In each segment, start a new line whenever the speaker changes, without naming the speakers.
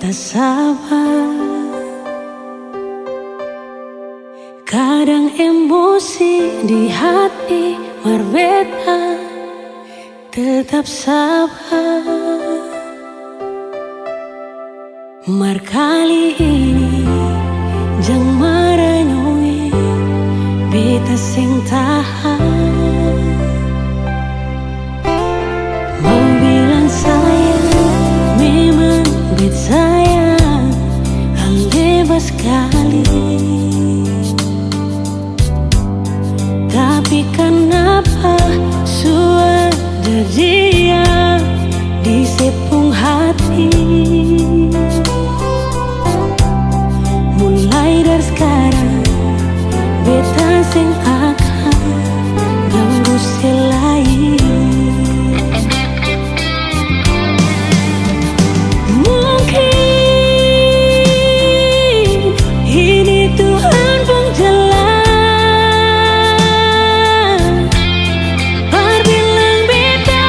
tak sabar. Kadang emosi di hati berbeda, tetap sabar. Mar kali ini jang merenungi beta sing tahan. Mau bilang sayang, memang bet sayang, hal bebas sekali. Tapi kenapa sudah dia di sepung hati? Mulai dari sekarang beta sing akan ganggu selain. Mungkin ini Tuhan pun jalan, bilang beta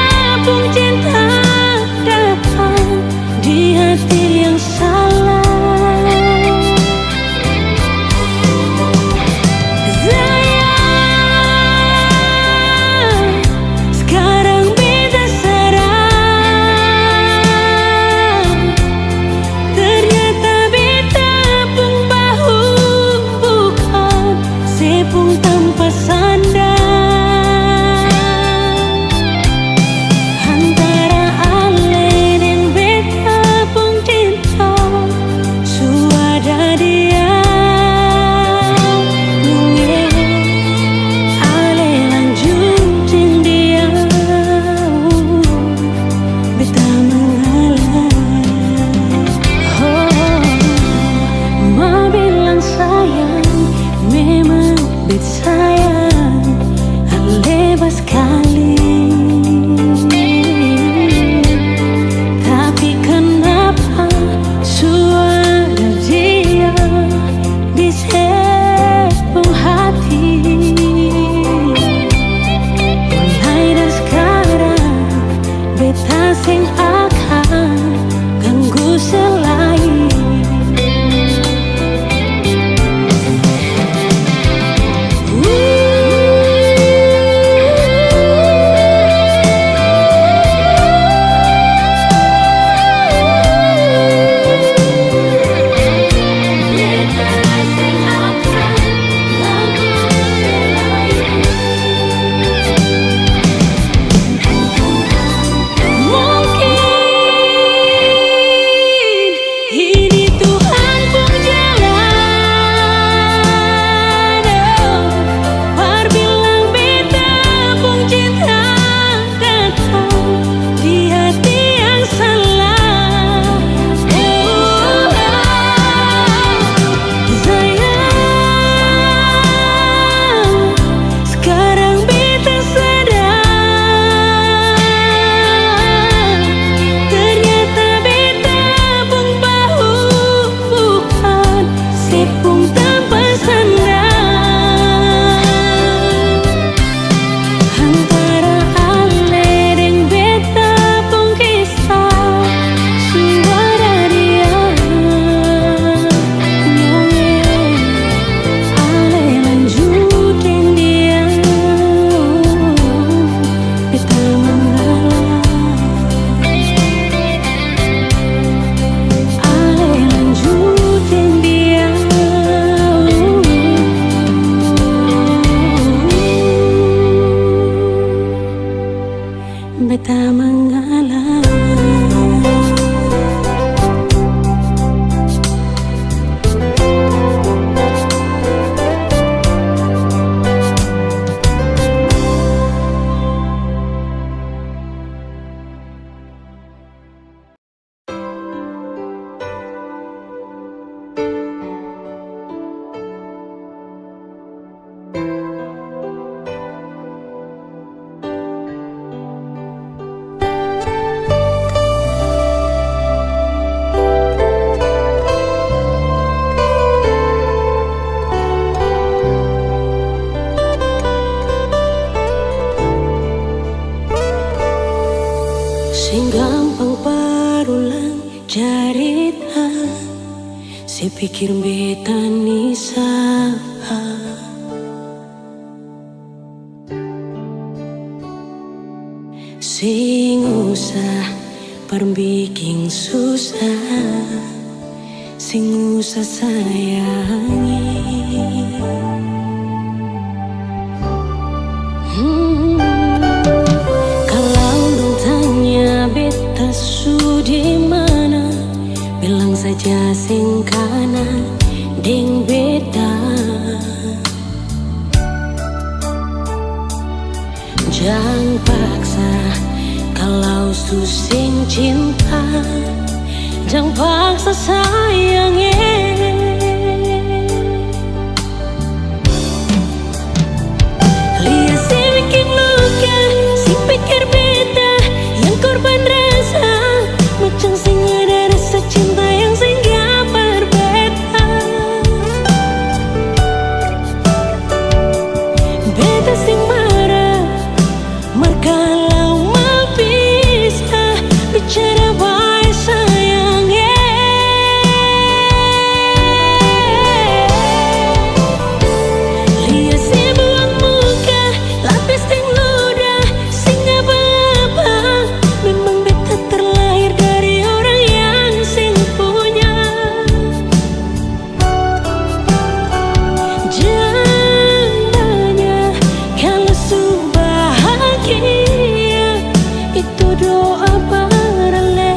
pikir beta nisa sing usah perbikin susah, sing usah sayangi. Kalau dong tanya beta su di mana, bilang saja sing kanan deng beta. Jangan paksa kalau su sing cinta, jangan paksa sayangnya. Lihat si bikin luka, si pikir beta yang korban rasa, macam sing ada rasa cinta yang sing gak berbeda. Beta sing marah, kalau mau bisa bicara baik sayangnya. Lihat si buang muka, lapis ting ludah, sing apa-apa. Memang beta terlahir dari orang yang sing punya. Jangan banyak kalau su bahagia, itu doa paralel.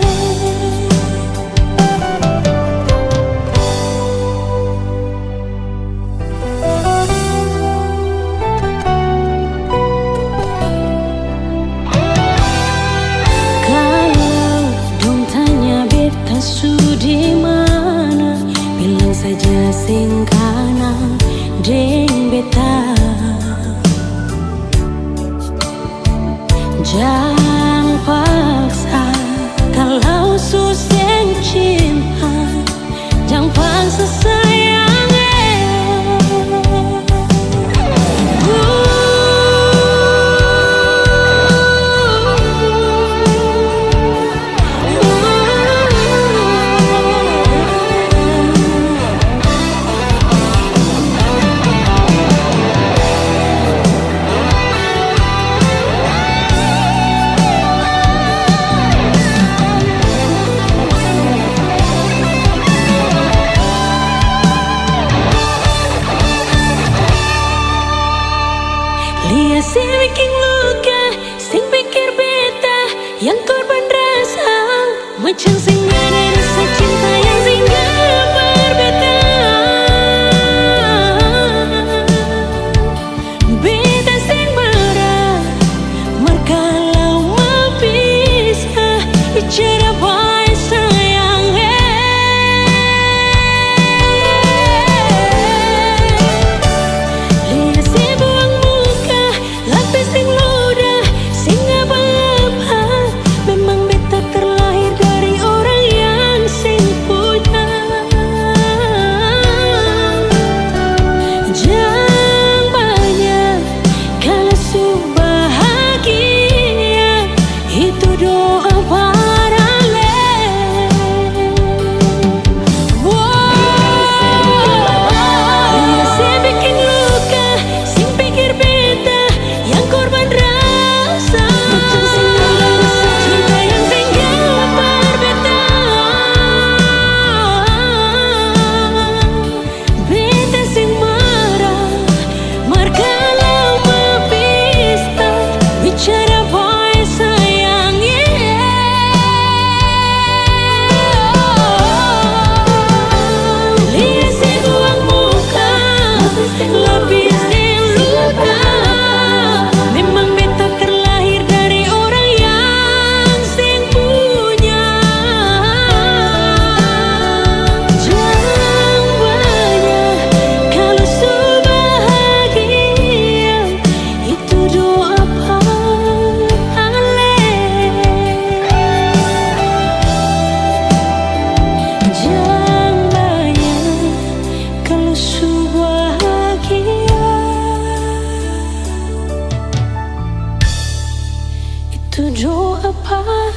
Kalau dong tanya beta su di mana, bilang saja sing kanan deng beta. Jangan paksa kalau su sing cinta, jangan paksa sayangnya. Lihat si bikin luka, sing pikir beta yang korban rasa, macam sing ada rasa cinta yang sing gak berbeda. Beta sing marah, kalau mau bisa bicara baik sayangnya. Lihat si buang muka, lapis ting ludah, sing apa-apa. Memang beta terlahir dari orang yang sing punya. Jangan banyak kalau su bahagia, itu doa paralel. Lihat si bikin luka, sing pikir beta yang korban rasa, macam sing ada rasa cinta yang sing gak berbeda. Beta sing marah, kalau mau bisa bicara baik sayangnya. Lihat si buang muka, lapis ting luka, memang beta terlahir dari orang yang sing punya. Jangan banyak kalau su bahagia, itu doa paralel. Jangan banyak kalau su bahagia, itu doa paralel.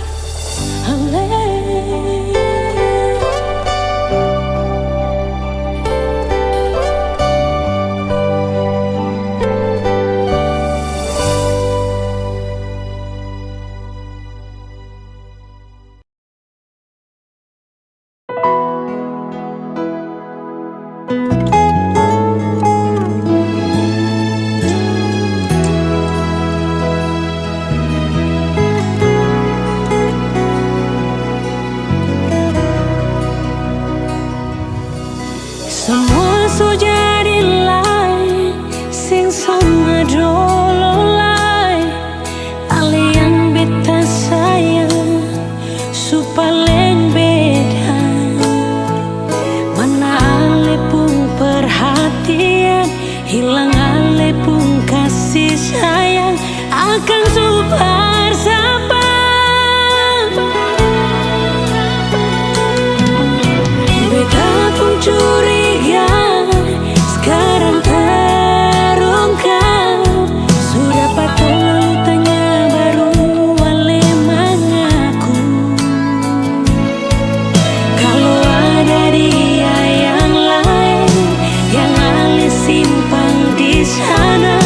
hilang ale pun kasih sayang akan super sabar. Beta pun curiga sekarang terungkap, sudah patut lalu tanya baru ale mengaku. Kalau ada dia yang lain yang ale simpan di sana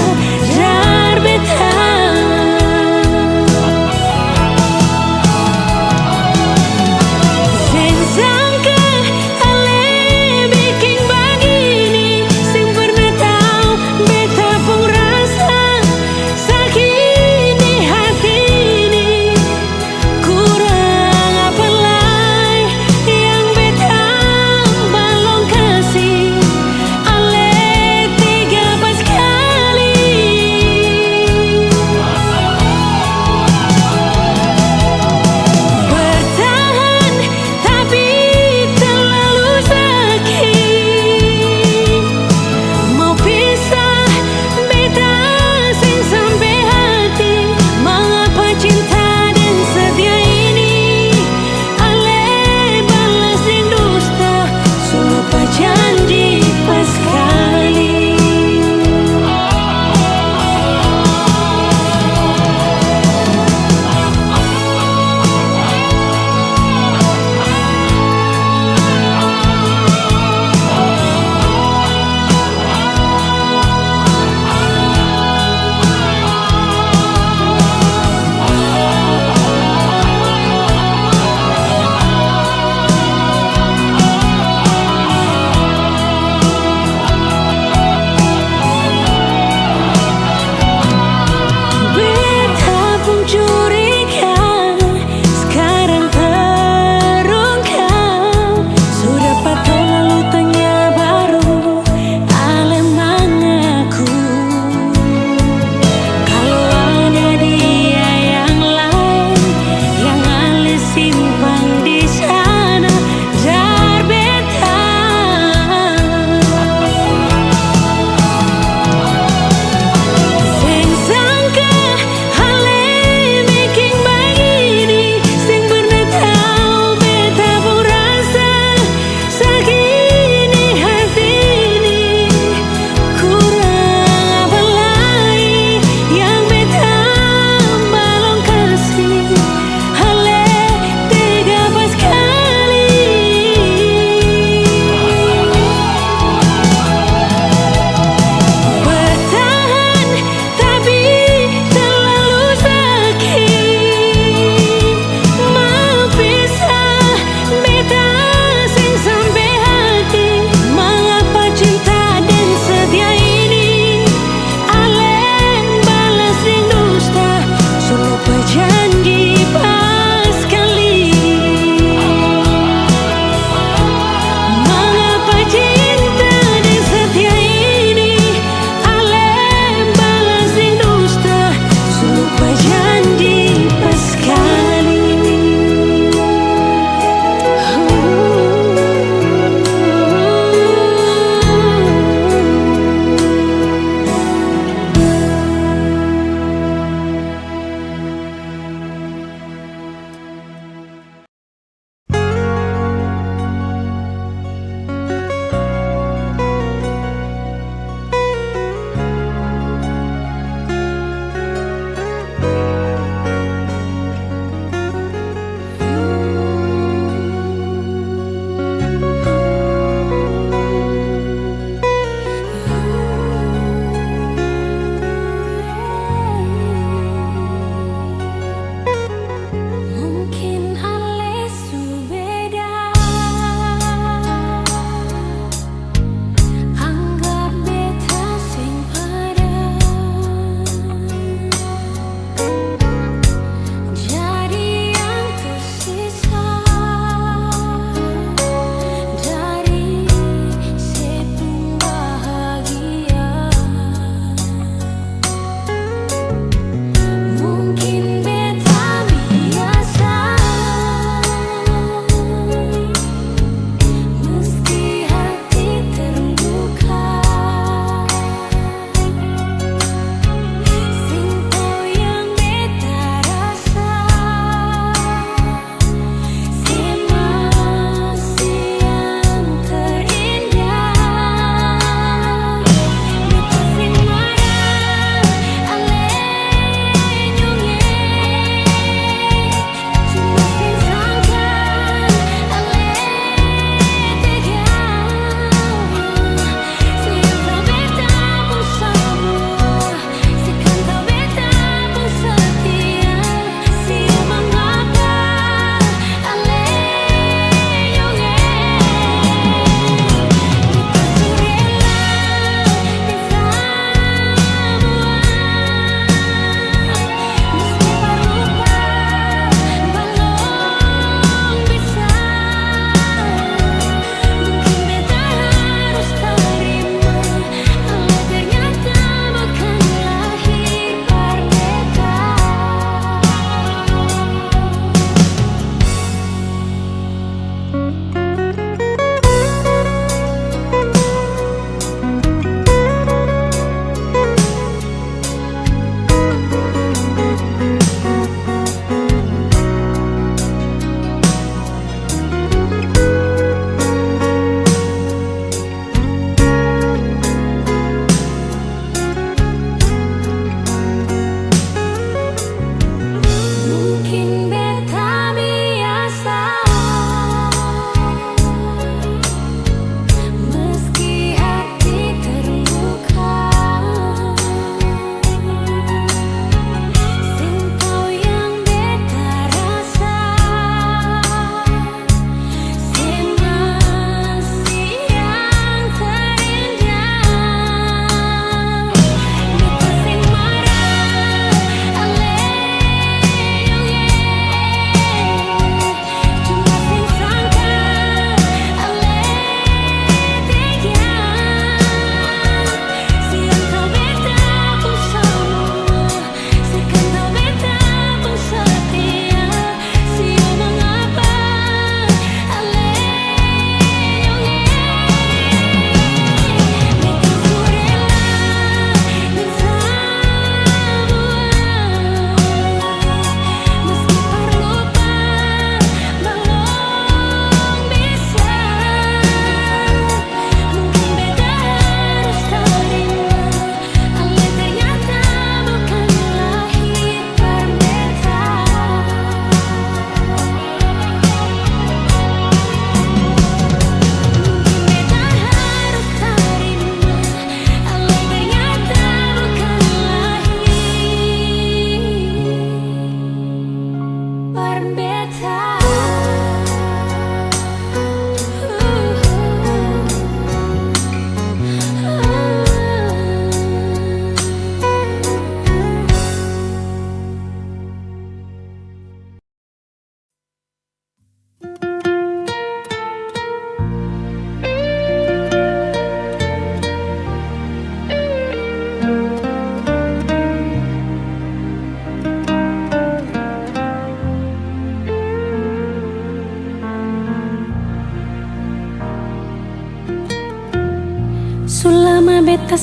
jar beta. Sing sangka ale bikin begini, sing pernah tahu beta pun rasa sakit di hati ini. Kurang apa lagi yang beta belum kasih, ale tega pas kali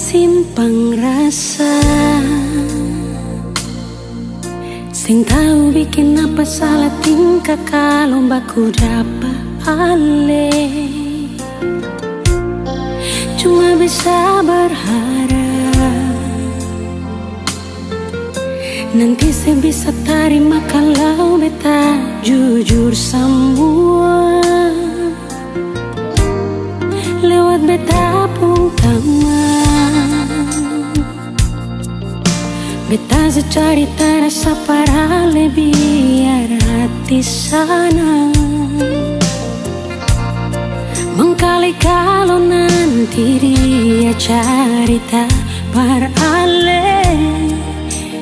simpang rasa, sing tahu bikin apa salah tingkah kalau baku dapat ale. Cuma bisa berharap nanti saya bisa terima kalau beta jujur semua lewat beta pun taman. Beta secarita rasa para biar hati sana mengkali kalau nanti dia carita parale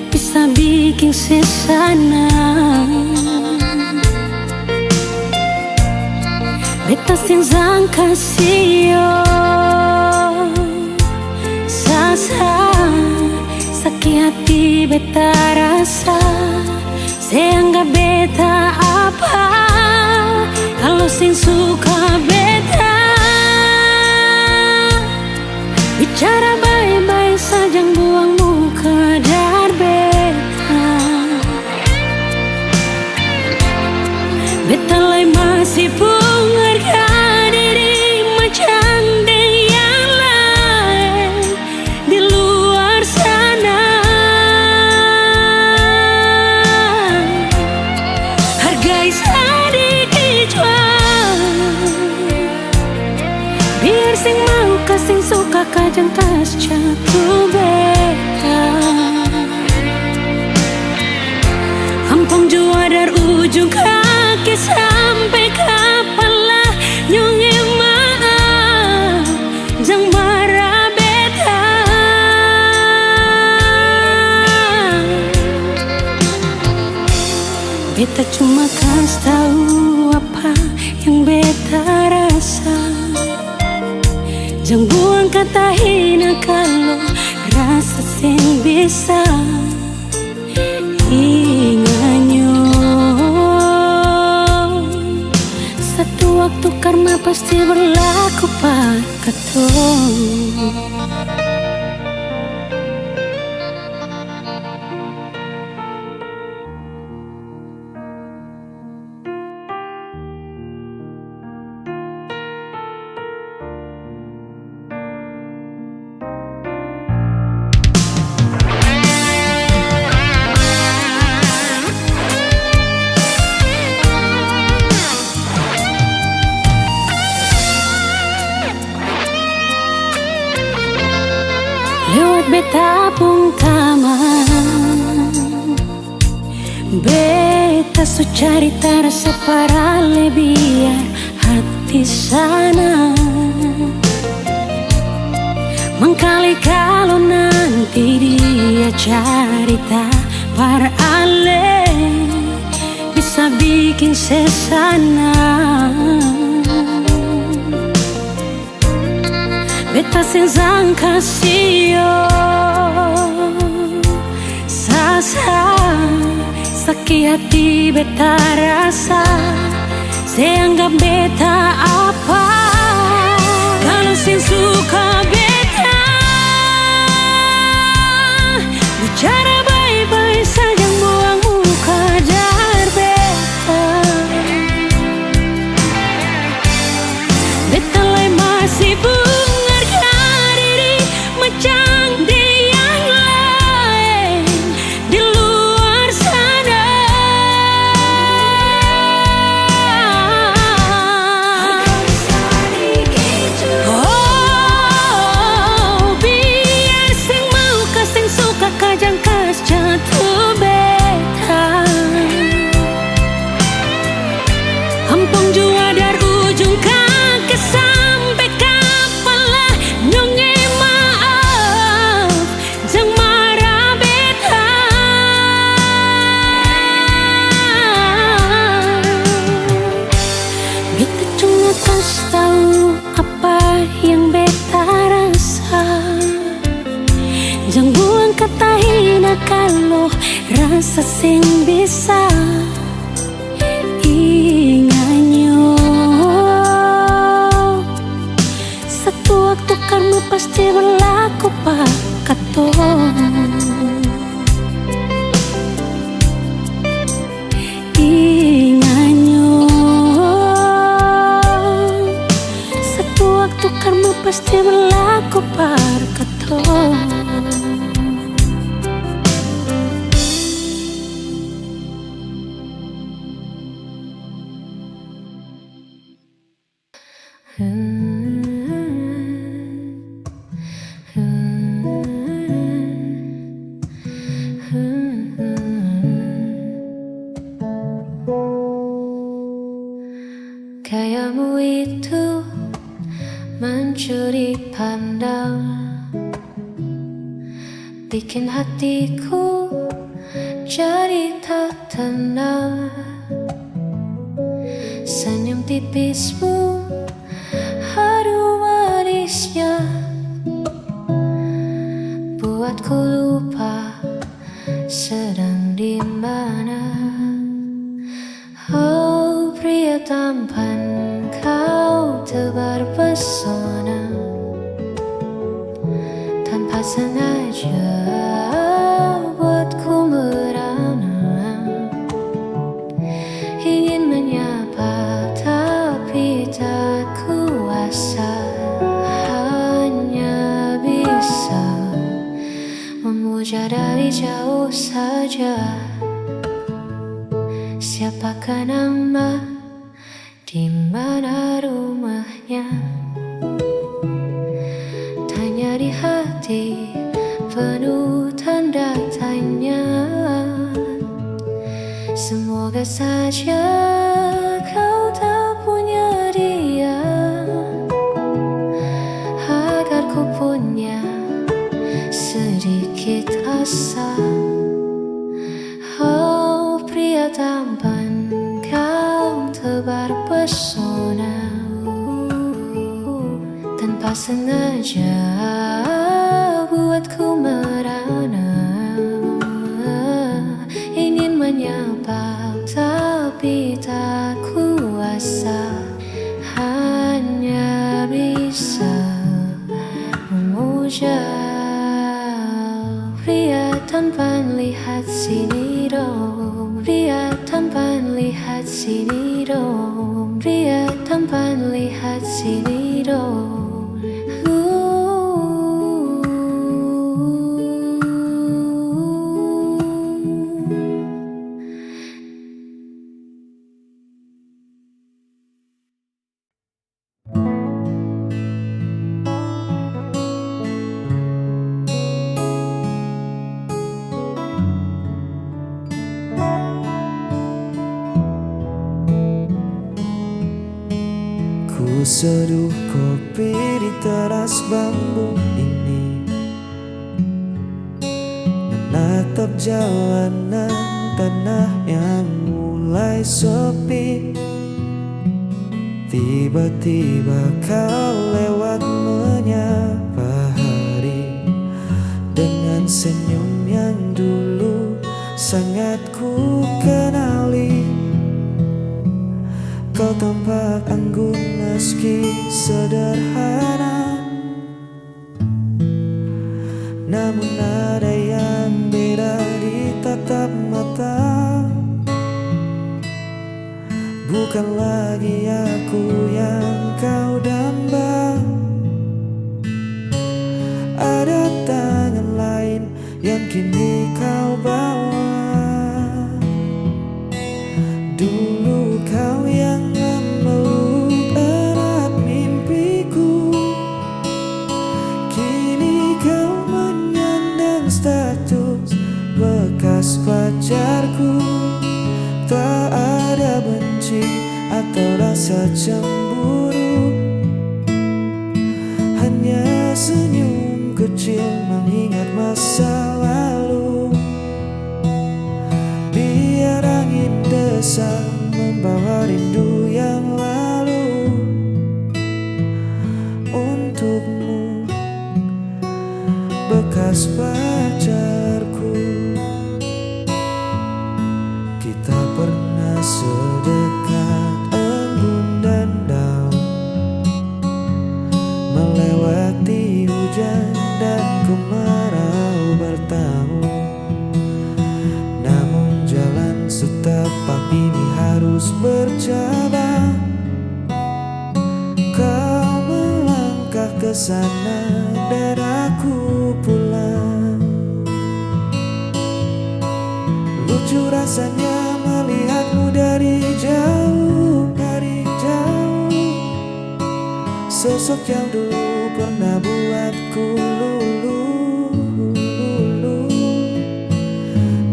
bisa bikin sesana. Beta sinzang kasih sasa sakit hati beta rasa seanggap beta apa kalau sing suka beta bicara baik-baik saja buang muka dar beta. Beta lai masih pun harga diri macam yang lain di luar sana. Hargai sedikit jual biar sing mau kasing suka kajang kas jatuh beta. Ampun jua dari ujung kaki sampai kepala nyungi maaf jang marah beta. Beta cuma kasih tahu apa yang beta rasa. Jangan buang kata hina kalau rasa sing bisa inganyo. Satu waktu karma pasti berlaku pada katong. Lewat beta pun taman, beta su carita rasa parale biar hati sana mengkali kalau nanti dia carita parale bisa bikin sesana. Beta sinzang kasih sasa sakit hati beta rasa seanggap beta apa kalau sing suka beta bicara baik-baik saja buang muka dar beta. Beta lai masih macam yang lain di luar sana. Oh, biar sing mau kasing suka kajang kas jatuh beta. Ampun jua dari ujung kaki sampai kepala nyonge tahu apa yang beta rasa. Jangan buang kata hina kalau rasa sing bisa inganyo. Satu waktu karma pasti berlaku berlaku pakatong inganyo satu waktu karma pasti berlaku pakatong.
Gayamu itu mencuri pandang, bikin hatiku jadi tak tenang. Senyum tipismu, haru manisnya, buatku lupa sedang di mana. Oh pria tampan, kau tebar pesona, tanpa sengaja buatku merana. Ingin menyapa tapi tak kuasa, hanya bisa memuja dari jauh saja. Siapakah nama, di mana rumahnya? Tanya di hati penuh tanda tanya. Semoga saja kau tak punya dia, agar ku punya sedikit asa. Oh pria tampan, kau tebar pesona, tanpa sengaja buatku merana. Ingin menyapa tapi tak kuasa, hanya bisa memuja. Pria tampan lihat sini dong, pria tampan lihat sini dong, pria tampan lihat sini dong.
Ku seduh kopi di teras bambu ini, menatap jalanan tanah yang mulai sepi. Tiba-tiba kau lewat menyapa hari, dengan senyum yang dulu sangat ku kenali. Kau tampak anggun meski sederhana, namun ada yang beda di tatap mata. Bukan lagi aku yang kau damba, ada tangan lain yang kini kau bawa. Dulu kau yang memeluk erat mimpiku, kini kau menyandang status bekas pacarku. Tak ada benci atau rasa cemburu, hanya senyum kecil mengingat masa lalu. Biar angin desa membawa rindu yang lalu. Untukmu bekas pacarku, kita pernah sedekat embun dan daun, melewati hujan dan kemarau bertahun, namun jalan setapak ini harus bercabang. Kau melangkah ke sana dan aku pulang. Lucu rasanya melihatmu dari jauh, dari jauh. Sosok yang dulu pernah buatku luluh.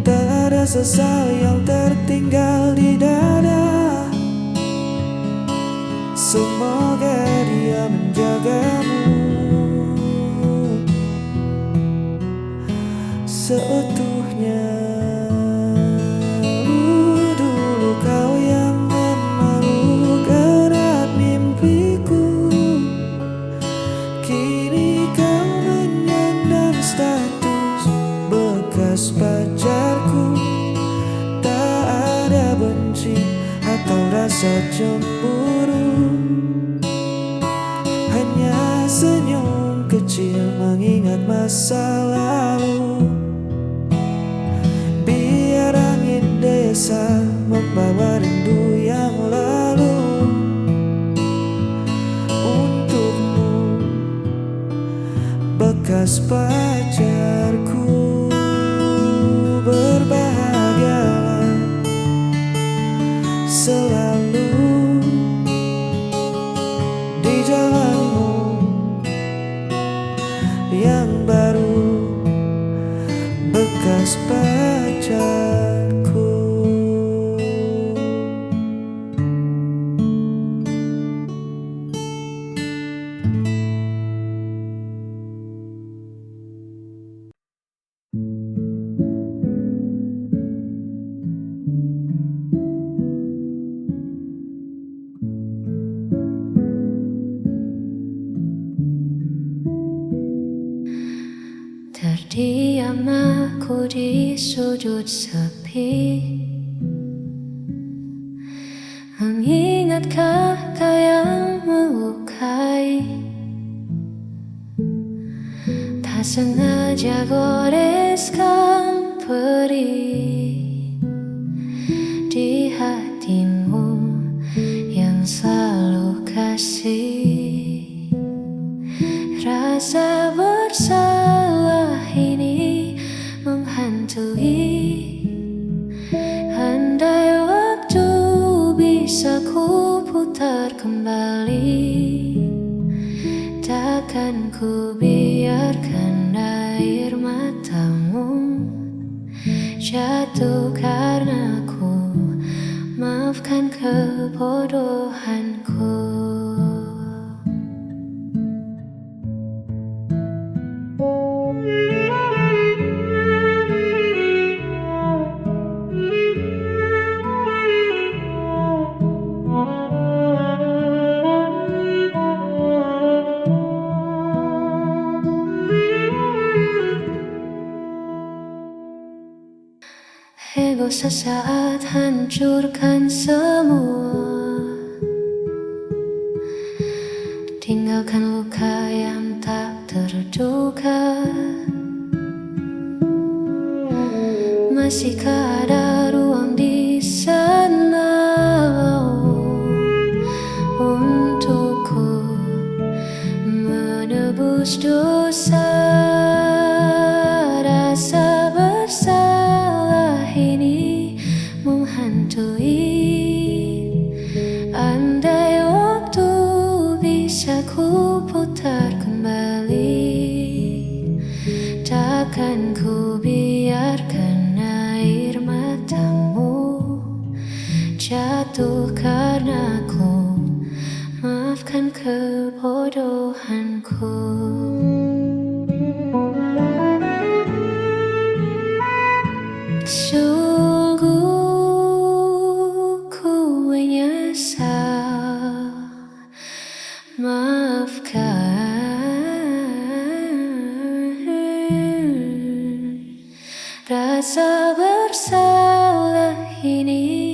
Tak ada sesal yang tertinggal di dada. Semoga dia menjagamu seutuhnya. Dulu kau yang memalukan erat mimpiku, kini kau menyandang status bekas pacarku. Tak ada benci atau rasa cemburu, hanya senyum kecil mengingat masa lalu. Biar angin desa membawa rindu yang lalu. Untukmu bekas pacarku, berbahagialah selalu di jalanmu yang baru, bekas pacarku.
Terdiam aku di sudut sepi, mengingat kata yang melukai. Tak sengaja goreskan perih di hatimu yang selalu kasih. Rasa bersalah ini menghantui. Andai waktu bisa ku putar kembali, takkan ku biarkan air matamu jatuh karena ku. Maafkan kebodohanku. Ego sesaat hancurkan semua, tinggalkan luka yang tak terduga. Masihkah ada ruang di sana untukku menebus dosa? Rasa bersalah ini menghantui. Andai waktu bisa ku putar kembali, takkan ku biarkan air matamu jatuh karena ku. Maafkan kebodohanku. Sungguh ku menyesal. Maafkan rasa bersalah ini.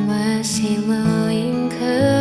masih mengingat